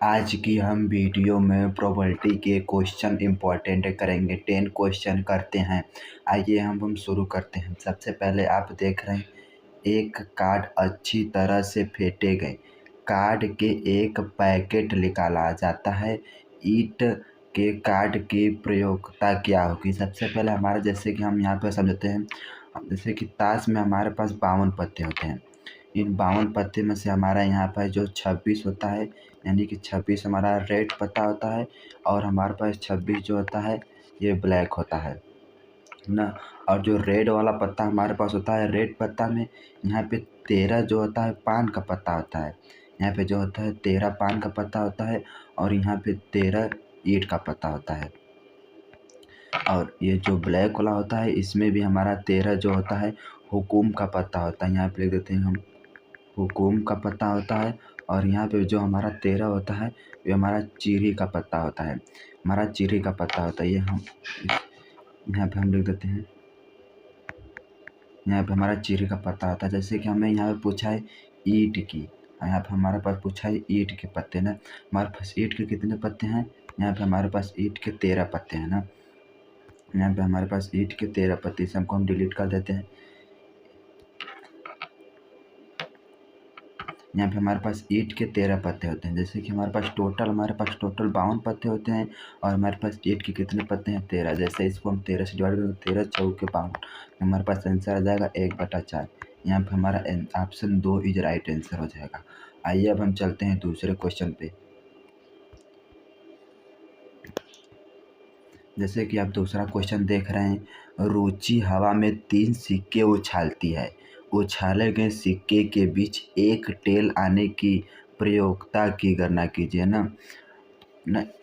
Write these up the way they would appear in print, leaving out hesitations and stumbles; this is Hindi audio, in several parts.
आज की हम वीडियो में प्रोबेबिलिटी के क्वेश्चन इम्पोर्टेंट करेंगे। 10 क्वेश्चन करते हैं। आइए हम शुरू करते हैं। सबसे पहले आप देख रहे हैं, एक कार्ड अच्छी तरह से फेंटे गए। कार्ड के एक पैकेट निकाला जाता है। ईंट के कार्ड की प्रयोगता क्या होगी? सबसे पहले हमारा जैसे कि हम यहाँ पर समझते हैं, जैसे कि ताश में हमारे पास 52 पत्ते होते हैं। इन 52 पत्ते में से हमारा यहाँ पर जो 26 होता है, यानी कि 26 हमारा रेड पत्ता होता है और हमारे पास 26 जो होता है ये ब्लैक होता है ना। और जो रेड वाला पत्ता हमारे पास होता है, रेड पत्ता में यहाँ पे 13 जो होता है पान का पत्ता होता है। यहाँ पे जो होता है 13 पान का पत्ता होता है और यहाँ पे 13 ईंट का पत्ता होता है। और ये जो ब्लैक वाला होता है इसमें भी हमारा 13 जो होता है हुकुम का पत्ता होता है। यहाँ पे लिख देते हैं हम, हुकुम का पत्ता होता है। और यहाँ पे जो हमारा 13 होता है ये हमारा चीरी का पत्ता होता है, हमारा चीरी का पत्ता होता है। ये हम यहाँ पे हम लिख देते हैं, यहाँ पे हमारा चीरी का पत्ता होता है। जैसे कि हमें यहाँ पे पूछा है ईंट की, यहाँ पे हमारे पास पूछा है ईंट के पत्ते ना। हमारे पास ईंट के कितने पत्ते हैं? यहाँ पे हमारे पास ईंट के 13 पत्ते हैं ना। यहाँ पे हमारे पास ईंट के 13 पत्ते, इसे हमको हम डिलीट कर देते हैं। यहाँ पे हमारे पास ईंट के 13 पत्ते होते हैं। जैसे कि हमारे पास टोटल 52 पत्ते होते हैं और हमारे पास ईंट के कितने पत्ते हैं? 13। जैसे इसको हम 13 से डिवाइड करेंगे, 13 चौके 52, हमारे पास आंसर आ जाएगा 1/4। यहाँ पे हमारा ऑप्शन 2 इज राइट आंसर हो जाएगा। आइए अब हम चलते हैं दूसरे क्वेश्चन पे। जैसे कि आप दूसरा क्वेश्चन देख रहे हैं, रुचि हवा में 3 सिक्के उछालती है। उछाले गए सिक्के के बीच एक टेल आने की प्रयोक्ता की गणना कीजिए ना।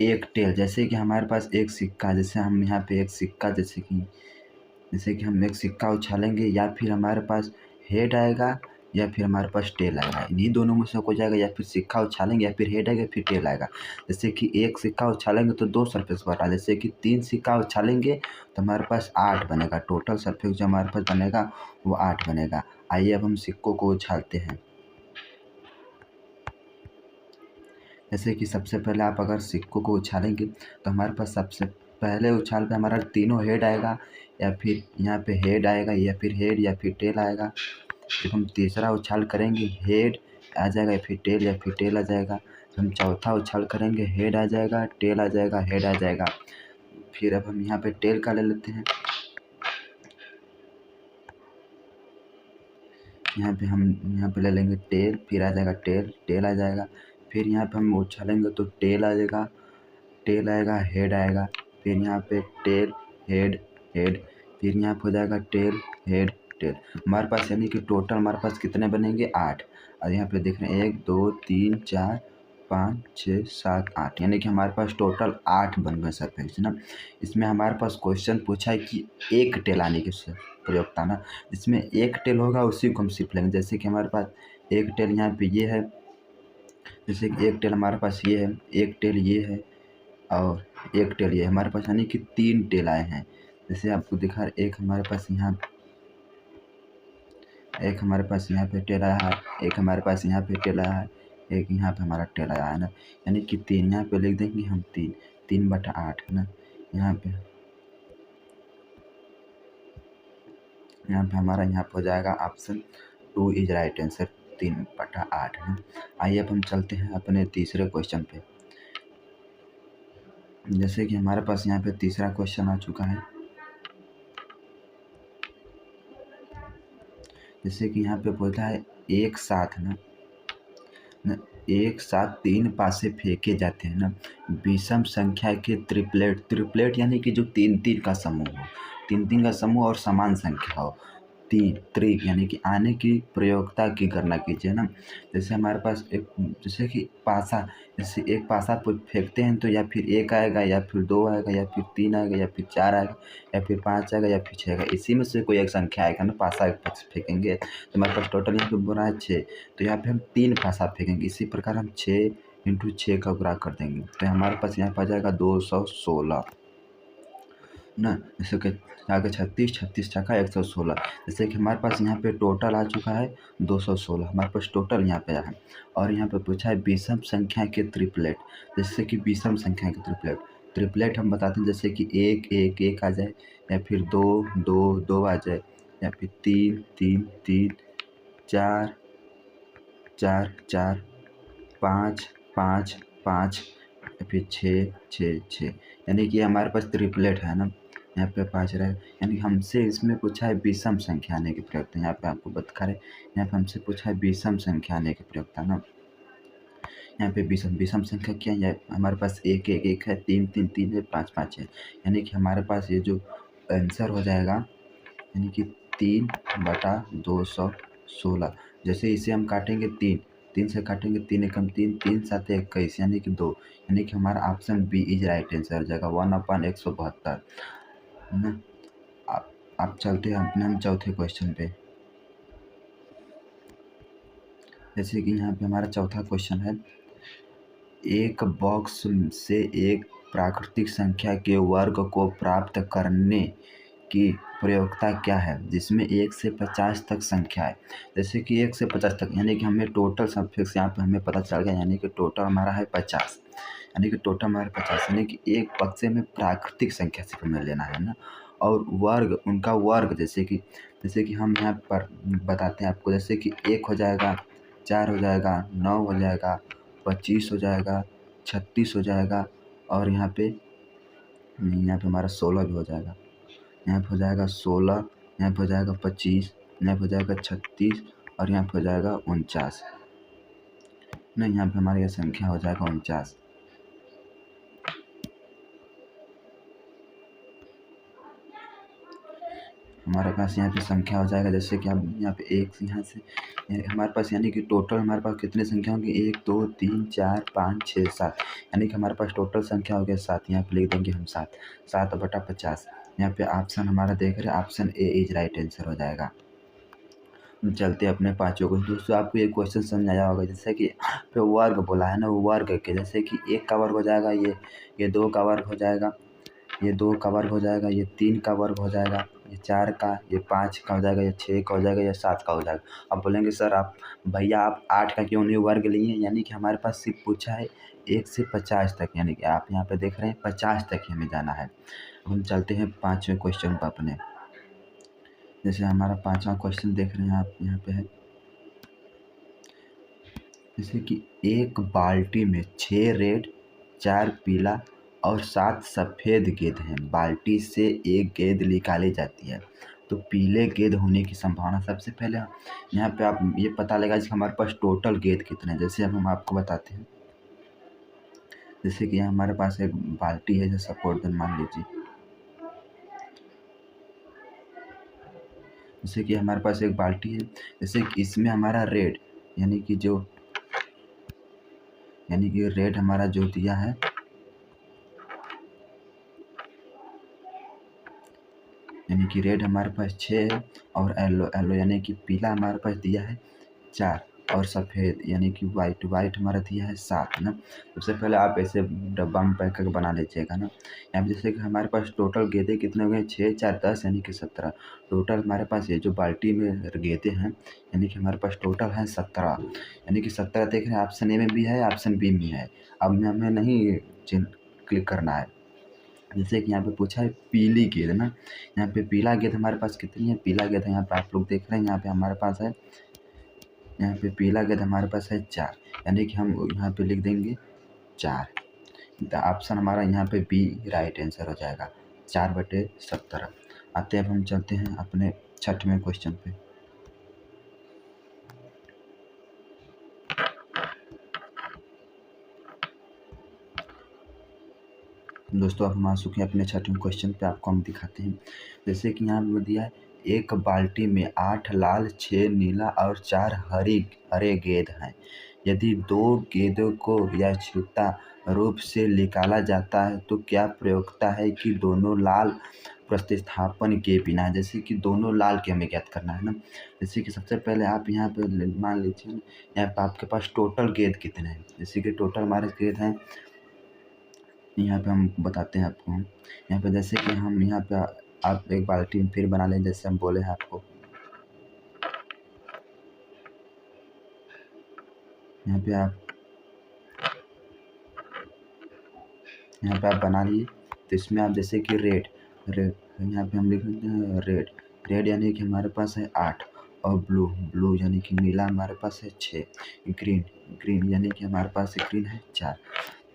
एक टेल, जैसे कि हमारे पास एक सिक्का, जैसे हम यहाँ पे एक सिक्का, जैसे कि हम एक सिक्का उछालेंगे, या फिर हमारे पास हेड आएगा या फिर हमारे पास टेल आएगा। इन्हीं दोनों में से कोई जाएगा, या फिर सिक्का उछालेंगे या फिर हेड आएगा फिर टेल आएगा। जैसे कि एक सिक्का उछालेंगे तो 2 सरफेस बना, जैसे कि 3 सिक्का उछालेंगे तो हमारे पास 8 बनेगा। टोटल सरफेस जो हमारे पास बनेगा वो 8 बनेगा। आइए अब हम सिक्कों को उछालते हैं। जैसे कि सबसे पहले आप अगर सिक्कों को उछालेंगे तो हमारे पास सबसे पहले उछाल पे हमारा तीनों हेड आएगा, या फिर यहाँ पे हेड आएगा या फिर हेड या फिर टेल आएगा। जब हम तीसरा उछाल करेंगे हेड आ जाएगा या फिर टेल या फिर टेल आ जाएगा। हम चौथा उछाल करेंगे हेड आ जाएगा, टेल आ जाएगा, हेड आ जाएगा। फिर अब हम यहाँ पे टेल का ले लेते हैं। यहाँ पे हम यहाँ पे ले लेंगे टेल, फिर आ जाएगा टेल, टेल आ जाएगा। फिर यहाँ पे हम उछालेंगे तो टेल आ जाएगा, टेल आएगा, हेड आएगा। फिर यहाँ पे टेल, हेड, हेड, फिर यहाँ पे हो जाएगा टेल, हेड, टेल। हमारे पास यानी कि टोटल हमारे पास कितने बनेंगे? 8। और यहाँ पे देख रहे हैं 1 2 3 4 5 6 7 8, यानी कि हमारे पास टोटल 8 बन गए सरफेस ना। इसमें हमारे पास क्वेश्चन पूछा है कि एक टेल आने की प्रयोगता ना। इसमें एक टेल होगा उसी को हम सिर्फ लेंगे। जैसे कि हमारे पास एक टेल यहाँ पे ये है, जैसे कि एक टेल हमारे पास ये है, एक टेल ये है और एक टेल ये हमारे पास, यानी कि 3 टेल आए हैं। जैसे आपको दिखा, एक हमारे पास यहाँ पे टेल आया है, एक हमारे पास यहाँ पे टेल आया है, एक यहाँ पे हमारा टेल आया है ना। यानी कि 3 यहाँ पे लिख देंगे हम, 3/8 है ना। यहाँ पे हमारा यहाँ पे हो जाएगा ऑप्शन 2 इज राइट आंसर, 3/8 है ना। आइए अब हम चलते हैं अपने तीसरे क्वेश्चन पे। जैसे कि हमारे पास यहाँ पे तीसरा क्वेश्चन आ चुका है। जैसे कि यहाँ पे बोलता है एक साथ एक साथ 3 पासे फेंके जाते हैं ना। विषम संख्या के ट्रिपलेट यानी कि जो 3-3 का समूह हो, 3-3 का समूह और समान संख्या हो। यानी कि आने की प्रयोक्ता की गणना कीजिए ना। जैसे हमारे पास एक, जैसे कि पासा, जैसे एक पासा फेंकते हैं तो या फिर 1 आएगा या फिर 2 आएगा या फिर 3 आएगा या फिर 4 आएगा या फिर 5 आएगा या फिर 6 आएगा। इसी में से कोई एक संख्या आएगा ना। पासा फेंकेंगे तो हमारे पास टोटल यहाँ पे बोला है 6, तो यहाँ पे हम 3 पासा फेंकेंगे। इसी प्रकार हम 6 × 6 का गुणा कर देंगे तो हमारे पास यहाँ पर आ जाएगा 216। ना, जैसे कि आगे 36, 36 छक्का 116, जैसे कि हमारे पास यहाँ पे टोटल आ चुका है 216, हमारे पास टोटल यहाँ पे है। और यहाँ पे पूछा है विषम संख्या के ट्रिपलेट, जैसे कि विषम संख्या के ट्रिपलेट, ट्रिपलेट हम बताते हैं जैसे कि 1 1 1 आ जाए, या फिर 2 2 2 आ जाए, या फिर 3 3 3 4 4 4 5 5 5 या फिर 6 6 6, यानी कि हमारे पास ट्रिपलेट है ना, यहाँ पे 5 रहे, यानी हमसे इसमें पूछा है विषम संख्या आने की प्रयोगता, यहाँ पे आपको बता रहे, यहाँ पे हमसे पूछा है विषम संख्या आने की प्रयोगता ना, यहाँ पे विषम विषम संख्या क्या है, हमारे पास 1 1 1 है, 3 3 3 है, 5 5 है, यानी कि हमारे पास ये जो आंसर हो जाएगा, यानी कि 3/216, जैसे इसे हम काटेंगे 3 से काटेंगे, 3 एकम 3 3 7 21, यानी कि 2, यानी कि हमारा option B is right answer हो जाएगा 1/172 है ना। आप चलते हैं अपने हम चौथे क्वेश्चन पे, जैसे कि यहाँ पे हमारा चौथा क्वेश्चन है, एक बॉक्स से एक प्राकृतिक संख्या के वर्ग को प्राप्त करने की प्रयोक्ता क्या है जिसमें 1 से 50 तक संख्या है, जैसे कि 1 से 50 तक, यानी कि हमें टोटल सब फिक्स यहाँ पे हमें पता चल गया, यानी कि टोटल हमारा है 50, यानी कि टोटल हमारा 50, यानी कि एक बक्से में प्राकृतिक संख्या सिर्फ हमें लेना है ना, और वर्ग उनका वर्ग, जैसे कि हम यहाँ पर बताते हैं आपको, जैसे कि 1 हो जाएगा, 4 हो जाएगा, 9 हो जाएगा, 25 हो जाएगा, 36 हो जाएगा, और यहाँ पे हमारा 16 भी हो जाएगा, यहाँ पे हो जाएगा 16, यहाँ पे हो जाएगा 25, यहाँ पे हो जाएगा 36, और यहाँ पे हो जाएगा 49, नहीं यहाँ पे हमारी यह संख्या हो जाएगा 49। हमारे पास यहाँ पे संख्या हो जाएगा, जैसे कि हम यहाँ पे एक यहाँ से हमारे पास, यानी कि टोटल हमारे पास कितनी संख्या होगी, 1 2 3 4 5 6 7, यानी कि हमारे पास टोटल संख्या हो गया 7, यहाँ पे लिख देंगे हम 7, 7/50, यहाँ पे ऑप्शन हमारा देख रहे हैं, option A is right answer हो जाएगा। चलते अपने पाँचों को, दोस्तों आपको ये क्वेश्चन समझ आया होगा, जैसे कि पे वर्ग बोला है ना, वो वर्ग के, जैसे कि 1 का वर्ग हो जाएगा, ये 2 का वर्ग हो जाएगा, ये 2 का वर्ग हो जाएगा, ये 3 का वर्ग हो जाएगा, ये 4 का, ये 5 का हो जाएगा, ये 6 का हो जाएगा, ये 7 का हो जाएगा। अब बोलेंगे सर आप भैया आप 8 का क्यों नहीं वर्ग लिए, यानी कि हमारे पास सिर्फ पूछा है 1 से 50 तक, यानी कि आप यहाँ पे देख रहे हैं 50 तक ही हमें जाना है। अब हम चलते हैं 5वें क्वेश्चन पर अपने, जैसे हमारा 5वां क्वेश्चन देख रहे हैं आप यहाँ पे है, जैसे कि एक बाल्टी में 6 रेड, 4 पीला और 7 सफ़ेद गेंद हैं, बाल्टी से एक गेंद निकाली जाती है, तो पीले गेंद होने की संभावना, सबसे पहले यहाँ पे आप ये पता लगा कि हमारे पास टोटल गेंद कितने हैं, जैसे अब हम आपको बताते हैं, जैसे कि यहाँ हमारे पास एक बाल्टी है, जैसे सपोर्ट मान लीजिए, जैसे कि हमारे पास एक बाल्टी है, जैसे कि इसमें हमारा रेड, यानी कि रेड हमारा जो दिया है, यानी कि रेड हमारे पास 6 है, और येलो यानी कि पीला हमारे पास दिया है 4, और सफ़ेद यानी कि वाइट हमारा दिया है 7 ना। सबसे पहले आप ऐसे डब्बा में पैक करके बना लीजिएगा ना। यहाँ पे जैसे कि हमारे पास टोटल गेंदे कितने हो गए, 6 4 10 यानी कि 17, टोटल हमारे पास ये जो बाल्टी में गेंदे हैं, यानी कि हमारे पास टोटल है 17, यानी कि 17 देख रहे हैं, ऑप्शन ए में भी है, ऑप्शन बी में है। अब हमें नहीं क्लिक करना है, जैसे कि यहाँ पे पूछा है पीली गेंद ना, यहाँ पे पीला गेंद हमारे पास कितनी है, पीला गेंद यहाँ पे आप लोग देख रहे हैं, यहाँ पे हमारे पास है, यहाँ पे पीला गेंद हमारे पास है 4, यानी कि हम यहाँ पे लिख देंगे 4, ऑप्शन हमारा यहाँ पे बी राइट आंसर हो जाएगा 4/17। आते अब हम चलते हैं अपने 6वें क्वेश्चन पे, दोस्तों अब हम आ चुके हैं अपने 6वें क्वेश्चन पे, आपको हम दिखाते हैं, जैसे कि यहाँ पे दिया है एक बाल्टी में 8 लाल, 6 नीला और 4 हरे गेंद हैं, यदि 2 गेंदों को यादृच्छिक रूप से निकाला जाता है तो क्या प्रयोक्ता है कि दोनों लाल प्रतिस्थापन के बिना, जैसे कि दोनों लाल के हमें ज्ञात करना है ना, जैसे कि सबसे पहले आप यहाँ पे मान लीजिए यहाँ पे आपके पास टोटल गेंद कितने हैं, जैसे कि टोटल हमारे गेंद हैं यहाँ पे हम बताते हैं आपको। हम यहाँ पे जैसे कि हम यहाँ पे आप एक बाल्टी फिर बना लें जैसे हम बोले हैं आपको। यहाँ पे आप बना लीजिए। तो इसमें आप जैसे कि रेड यहाँ पे हम लिख देते हैं रेड यानी कि हमारे पास है 8 और ब्लू यानी कि नीला हमारे पास है 6, ग्रीन यानी कि हमारे पास ग्रीन है 4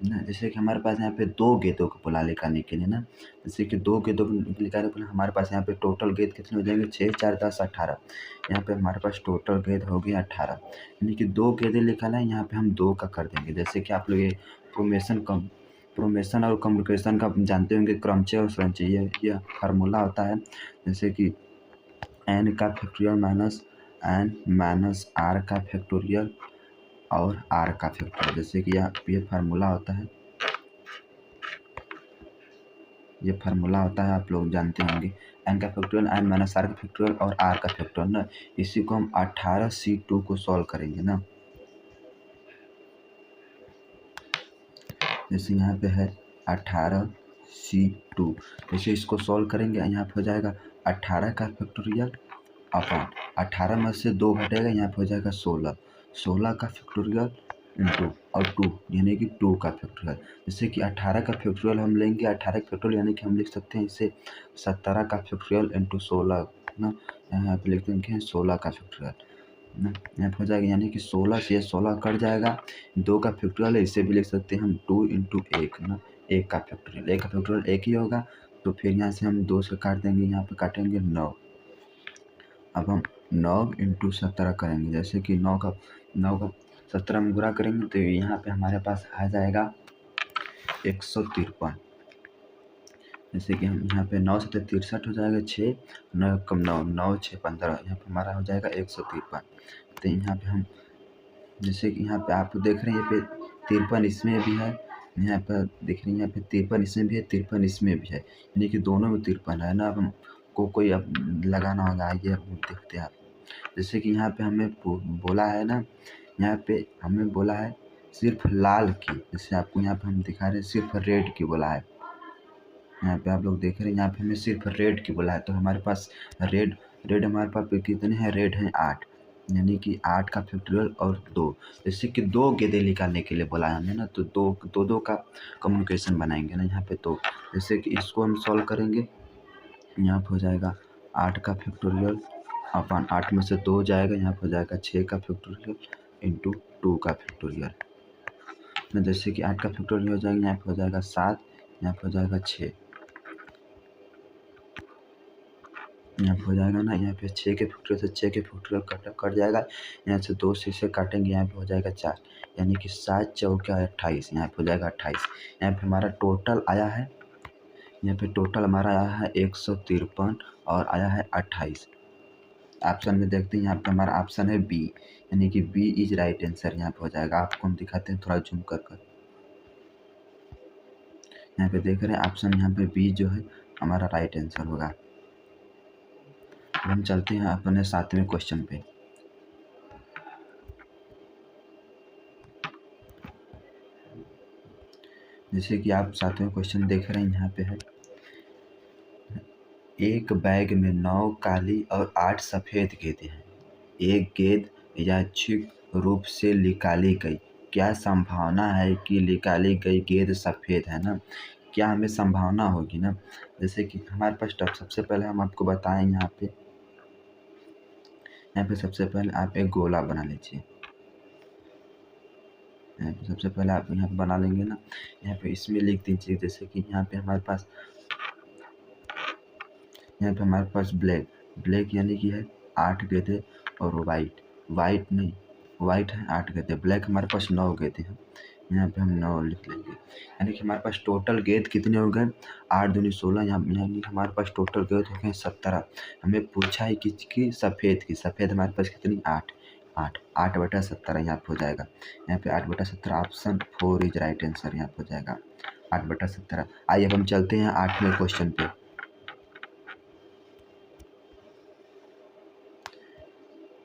ना। जैसे कि हमारे पास यहाँ पे 2 गेंदों को बुला निकालने के लिए ना, जैसे कि 2 गेंदों को निकालने के लिए हमारे पास यहाँ पे टोटल गेंद कितने हो जाएंगे 6 4 10 18। यहाँ पे हमारे पास टोटल गेंद हो गया 18 यानी कि 2 गेंदें निकाला है। यहाँ पे हम 2 का कर देंगे। जैसे कि आप लोग ये प्रोमेशन और कम्युनिकेशन का जानते होंगे, क्रमचय और संचय यह फार्मूला होता है। जैसे कि n का factorial minus n minus r का फैक्टोरियल और r का फैक्टोरियल। जैसे कि ये फार्मूला होता है, आप लोग जानते होंगे। n का फैक्टोरियल n माइनस r का फैक्टोरियल और r का फैक्टोरियल ना। इसी को हम 18C2 को सॉल्व करेंगे ना। जैसे यहाँ पे है 18C2, जैसे इसको सॉल्व करेंगे यहाँ पे हो जाएगा 18 का फैक्टोरियल अपॉन 18 में से 2 घटेगा, यहाँ पे हो जाएगा 16 का फैक्टोरियल इंटू और 2 यानी कि 2 का फैक्टोरियल। जैसे कि 18 का फैक्टोरियल हम लेंगे, 18 का फैक्टोरियल यानी कि हम लिख सकते हैं इसे 17 का फैक्टोरियल इंटू 16 ना। यहाँ पे लिख देंगे 16 का फैक्टोरियल ना। यहाँ पे हो जाएगा यानी कि 16 से 16 कट जाएगा। 2 का फैक्टोरियल है, इसे भी लिख सकते हैं हम 2 इंटू 1 ना। 1 का फैक्टोरियल 1 ही होगा। तो फिर यहाँ से हम 2 से काट देंगे, यहाँ पे काटेंगे 9। अब हम 9 इंटू 17 करेंगे। जैसे कि 9 का 17 में गुणा करेंगे तो यहाँ पे हमारे पास आ जाएगा 153। जैसे कि हम यहाँ पे 9 से 63 हो जाएगा, 6 9 कम 9 6 15, यहाँ पे हमारा हो जाएगा 153। तो यहाँ पे हम जैसे कि यहाँ पे आप देख रहे हैं, यहाँ पे 53 इसमें भी है, यहाँ पर देख रहे हैं यहाँ पे 53 इसमें भी है, 53 इसमें भी है, यानी कि दोनों में 53 है ना। अब हमको कोई अब लगाना होगा, आइए अब देखते हैं। जैसे कि यहाँ पे हमें बोला है ना, यहाँ पे हमें बोला है सिर्फ लाल की, जैसे आपको यहाँ पे हम दिखा रहे हैं सिर्फ रेड की बोला है। यहाँ पे आप लोग देख रहे हैं यहाँ पे हमें सिर्फ रेड की बोला है। तो हमारे पास रेड हमारे पास कितने हैं, रेड हैं 8, यानी कि 8 का फैक्टोरियल और 2। जैसे कि 2 गेंदें निकालने के लिए बोला है हमें ना, तो दो का कम्युनिकेशन बनाएंगे ना यहाँ पे। तो जैसे कि इसको हम सॉल्व करेंगे, यहाँ पे हो जाएगा 8 का फैक्टोरियल अपन 8 में से 2 जाएगा, यहाँ पे हो जाएगा 6 का फैक्टोरियल इंटू 2 का फैक्टोरियल। जैसे कि 8 का फैक्टोरियल हो जाएगा, यहाँ पे हो जाएगा 7, यहाँ पे हो जाएगा 6, यहाँ पे हो जाएगा ना। यहाँ पे 6 के फैक्टोरियल से 6 के फैक्टोरियल कट जाएगा, यहाँ से 2 से इसे काटेंगे, यहाँ पे हो जाएगा 4, यानी कि 7 चौका 28, यहाँ पे हो जाएगा 28। यहाँ पे हमारा टोटल आया है, यहाँ पे टोटल हमारा आया है 153 और आया है 28। ऑप्शन में देखते हैं, यहाँ पे हमारा ऑप्शन है बी, यानी कि बी इज राइट आंसर यहाँ पे हो जाएगा। आपको हम दिखाते हैं थोड़ा जूम कर। यहाँ पे देख रहे हैं ऑप्शन, यहाँ पे बी जो है हमारा राइट आंसर होगा। हम चलते हैं अपने 7वें क्वेश्चन पे। जैसे कि आप 7वें क्वेश्चन देख रहे हैं, यहाँ पे है एक बैग में 9 काली और 8 सफ़ेद गेंदें हैं। एक गेंद यादृच्छिक रूप से निकाली गई, क्या संभावना है कि निकाली गई गेंद सफ़ेद है ना। क्या हमें संभावना होगी ना। जैसे कि हमारे पास सबसे पहले हम आपको बताएं, यहाँ पे सबसे पहले आप एक गोला बना लीजिए। यहाँ पे सबसे पहले आप यहाँ पे बना लेंगे ना, यहाँ पे इसमें लिख दीजिए। जैसे कि यहाँ पे हमारे पास ब्लैक यानी कि है 8 गेंदें और वाइट नहीं, वाइट है 8 गेंदें, ब्लैक हमारे पास 9 गेंदें हैं। यहाँ पे हम 9 लिख लेंगे, यानी कि हमारे पास टोटल गेंद कितने हो गए 8 दूनी 16, यानी हमारे पास टोटल गेंद हो गए 17। हमें पूछा है कि सफ़ेद हमारे पास कितनी 8 बटा 17 यहाँ पे हो जाएगा। यहाँ पे 8 बटा 17 ऑप्शन 4 इज राइट आंसर यहाँ पे हो जाएगा 8 बटा 17। आइए अब हम चलते हैं 8वें क्वेश्चन पे।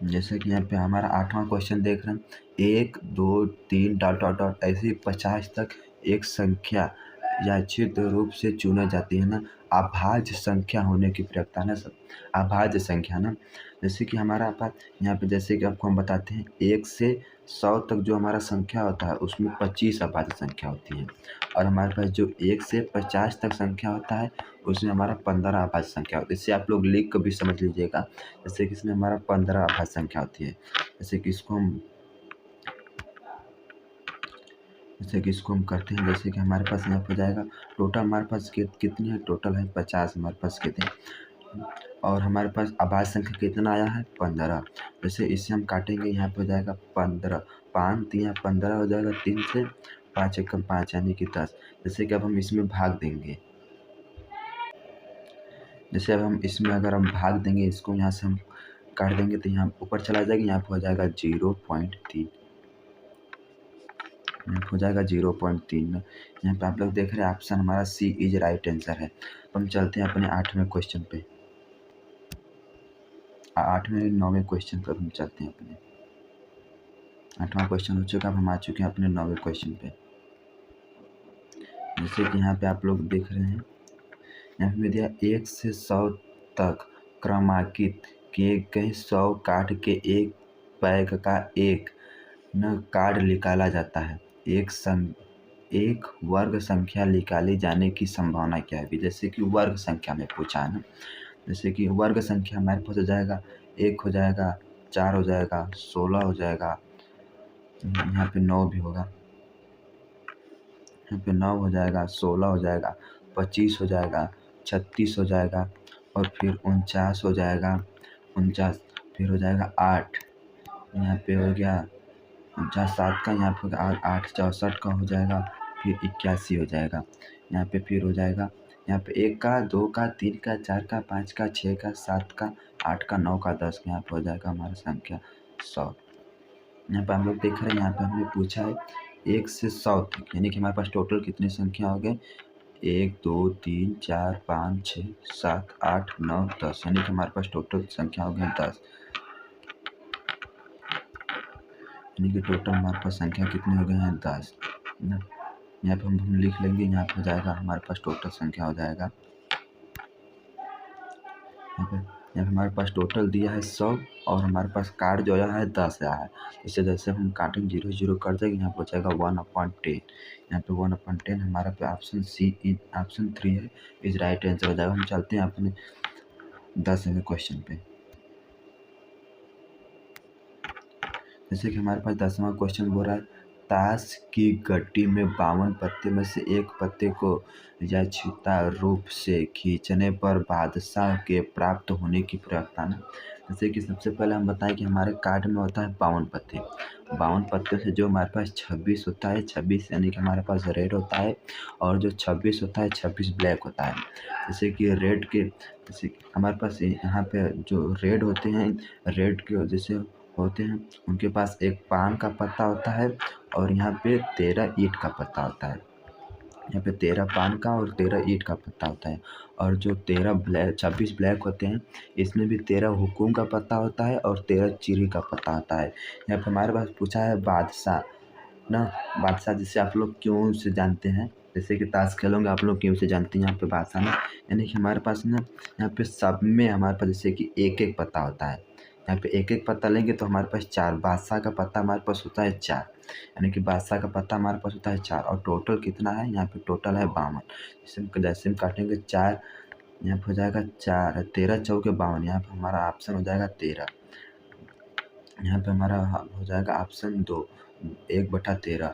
जैसे कि यहाँ पे हमारा 8वां क्वेश्चन देख रहे हैं, 1 2 3 डॉट डॉट डॉट ऐसे 50 तक एक संख्या यादृच्छिक रूप से चुनी जाती है ना, अभाज्य संख्या होने की प्रयोक्ता ना सब, अभाज्य संख्या ना, जैसे कि हमारा पास यहाँ पे जैसे कि आपको हम बताते हैं 1 से 100 तक जो हमारा संख्या होता है उसमें 25 अभाज्य संख्या होती है, और हमारे पास जो 1 से 50 तक संख्या होता है उसमें हमारा 15 अभाज्य संख्या होती है। इससे आप लोग लिख कर भी समझ लीजिएगा, जैसे कि इसमें हमारा 15 अभाज्य संख्या होती है। जैसे कि इसको हम करते हैं, जैसे कि हमारे पास यहाँ पे जाएगा टोटल हमारे पास कितनी है, टोटल है 50 हमारे पास कितने, और हमारे पास अभाज्य संख्या कितना आया है 15। जैसे इसे हम काटेंगे, यहाँ पे हो जाएगा 15, 5 3 15 हो जाएगा, 3 से 5 एकम 5 यानी कि 10। जैसे कि अब हम इसमें भाग देंगे, जैसे अब हम इसमें अगर हम भाग देंगे, इसको यहाँ से हम काट देंगे तो यहाँ ऊपर चला जाएगा, यहाँ पे हो जाएगा 0.3, यहाँ पे हो जाएगा 0.3। यहाँ पे आप लोग देख रहे हैं ऑप्शन हमारा सी इज राइट आंसर है। हम चलते हैं अपने 8वें क्वेश्चन पे, 8वें 9वें क्वेश्चन पर हम चलते हैं अपने। 8वां क्वेश्चन हो चुका, अब हम आ चुके हैं अपने 9वें क्वेश्चन पे। जैसे कि यहाँ पे आप लोग देख रहे हैं, यहाँ पे दिया 1 से 100 तक क्रमांकित किए गए 100 कार्ड के एक बैग का एक न कार्ड निकाला जाता है, एक वर्ग संख्या निकाली जाने की संभावना क्या है। जैसे कि वर्ग संख्या में पूछा है ना, जैसे कि वर्ग संख्या हमारे पास हो जाएगा 1 हो जाएगा, 4 हो जाएगा, 16 हो जाएगा, यहाँ पे 9 भी होगा, यहाँ पे 9 हो जाएगा, 16 हो जाएगा, 25 हो जाएगा, 36 हो जाएगा, और फिर 49 हो जाएगा, 49 फिर हो जाएगा 8, यहाँ पे हो गया 7 का, यहाँ पे 8 64 का हो जाएगा, फिर 81 हो जाएगा, यहाँ पे फिर हो जाएगा, यहाँ पे 1 का, 2 का, 3 का, 4 का, 5 का, 6 का, 7 का, 8 का, 9 का, 10 का, यहाँ पे हो जाएगा हमारा संख्या 100। यहाँ पे हम लोग देख रहे हैं, यहाँ पे हमने पूछा है 1 से 100 तक, यानी कि हमारे पास टोटल कितनी संख्या हो गए, 1 2 3 4 5 6 7 8 9 10, यानी कि हमारे पास टोटल संख्या हो गई 10, यानी कि टोटल हमारे पास संख्या कितनी हो गए हैं 10 ना। यहाँ पे हम लिख लेंगे, यहाँ पे हो जाएगा हमारे पास टोटल संख्या हो जाएगा, यहाँ पे हमारे पास टोटल दिया है 100, और हमारे पास कार्ड जो आया है 10 आया है। इसे जैसे हम काटेंगे 0 0 कर देंगे, यहाँ पे हो जाएगा 1/10, यहाँ पे 1/10 हमारा पे ऑप्शन सी ऑप्शन 3 है इज राइट आंसर हो जाएगा। हम चलते हैं अपने 10वें क्वेश्चन पे। जैसे कि हमारे पास 10वां क्वेश्चन बोल रहा है, ताश की गड्डी में 52 पत्ते में से एक पत्ते को यादृच्छिक रूप से खींचने पर बादशाह के प्राप्त होने की प्रयोक्ता ना। जैसे कि सबसे पहले हम बताएं कि हमारे कार्ड में होता है 52 पत्ते, 52 पत्ते से जो हमारे पास 26 होता है, 26 यानी कि हमारे पास रेड होता है, और जो 26 होता है 26 ब्लैक होता है। जैसे कि रेड के, जैसे कि हमारे पास यहाँ पे जो रेड होते हैं, रेड के जैसे होते हैं उनके पास एक पान का पत्ता होता है, और यहाँ पे 13 ईंट का पत्ता होता है, यहाँ पे 13 पान का और 13 ईंट का पत्ता होता है। और जो 26 ब्लैक होते हैं, इसमें भी 13 हुकुम का पत्ता होता है और 13 चीरी का पत्ता होता है। यहाँ पे हमारे पास पूछा है बादशाह ना, बादशाह जिसे आप लोग क्यों से जानते हैं, जैसे कि ताश खेलोगे आप लोग क्यों से जानते हैं, यहाँ पे बादशाह ना, यानी कि हमारे पास ना यहाँ पे सब में हमारे पास जैसे कि एक एक पत्ता होता है, यहाँ पे एक एक पत्ता लेंगे तो हमारे पास 4, बादशाह का पत्ता हमारे पास होता है 4, यानी कि बादशाह का पत्ता हमारे पास होता है 4, और टोटल कितना है, यहाँ पे टोटल है 52। जैसे हम काटेंगे 4, यहाँ पे हो जाएगा 4, 13 चौके 52, यहाँ पे हमारा ऑप्शन हो जाएगा 13, यहाँ पे हमारा हो जाएगा ऑप्शन 2, 1/13।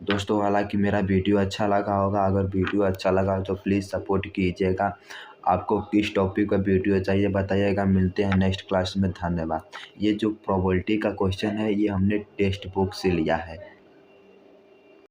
दोस्तों हालांकि मेरा वीडियो अच्छा लगा होगा, अगर वीडियो अच्छा लगा तो प्लीज़ सपोर्ट कीजिएगा। आपको किस टॉपिक का वीडियो चाहिए बताइएगा। मिलते हैं नेक्स्ट क्लास में, धन्यवाद। ये जो प्रोबेबिलिटी का क्वेश्चन है ये हमने टेक्स्ट बुक से लिया है।